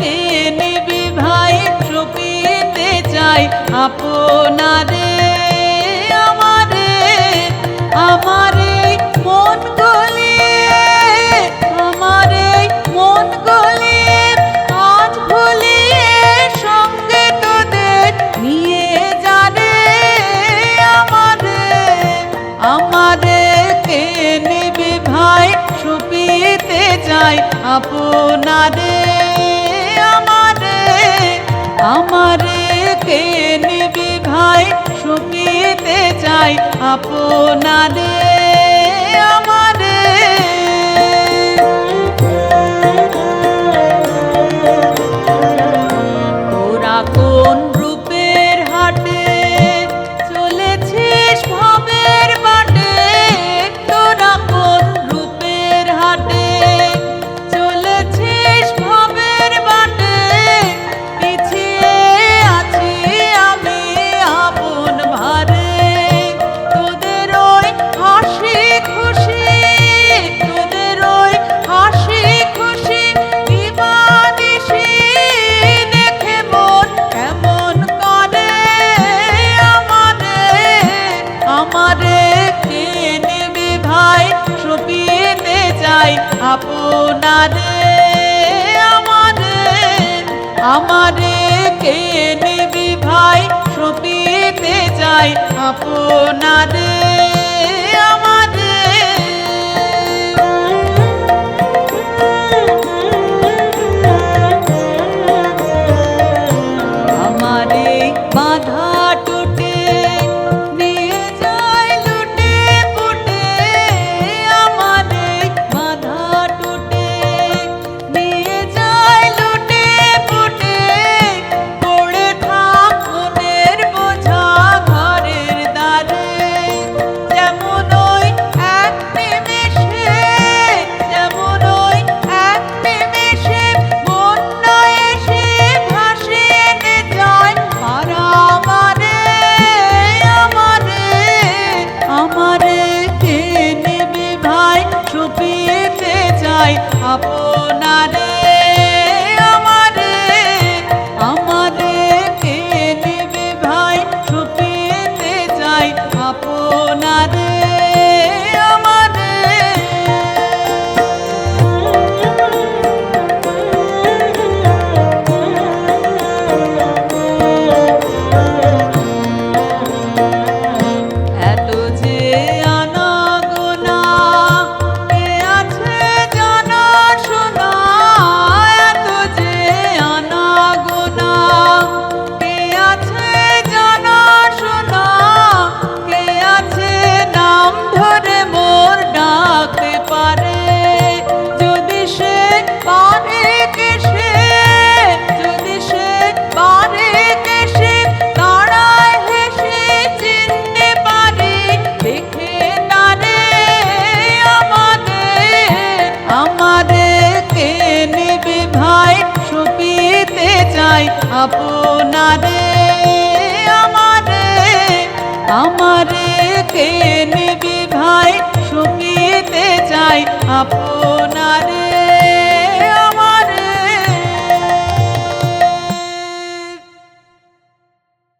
কে নিবি ভাই সপিতে চাই আপনারে আমারে আমারে মন গলিয়ে আমারে মন গলিয়ে আজ ভুলিয়ে সঙ্গে তোদের নিয়ে যারে আমারে আমারে কে নিবি ভাই সপিতে চাই আপনারে আমারে আমারে কে নিবি ভাই সপিতে চাই আপনারে আমারে তোরা কোন রূপের হাটে চলেছিস ভাবের বাটে তোরা কোন রূপের হাটে চলেছিস ভাবের বাটে পিছিয়ে আছি আমি আপন ভারে তোদের ওই হাসি খুশি তোদের ওই হাসি খুশি দিবানিশি দেখে মন কেমন করে আমারে আমারে কে নিবি ভাই সপিতে চাই আপনারে আমারে আমারে কে নিবি ভাই সপিতে চাই আপনারে আমারে আমারে বাধা টুটে নিয়ে যায় লুটে পুটে আমারে বাধা টুটে নিয়ে যায় লুটে পুটে পড়ে থাক মনের বোঝা ঘরের দ্বারে যেমন ওই এক নিমেষে যেমন ওই এক নিমেষে বন্যা এসে ভাসিয়ে এনে যায় আর আমারে আমারে আমারে কে নিবি ভাই সপিতে চাই আপনারে আমারে আমারে কে নিবি ভাই সপিতে চাই আপনারে আমারে এত যে আনাগোনা কে আছে জানা শোনা এত যে আনাগোনা কে আছে জানা শোনা কে আছে নাম ধরে মোর ডাকতে পারে যদি সে পারে কে সে যদি সে পারে কে সে দাঁড়ায় হেসে চিনতে পারি দেখে তারে আমারে আমারে কে নিবি ভাই সপিতে চাই আপনারে আমারে আমারে কে নিবি ভাই সপিতে চাই আপনারে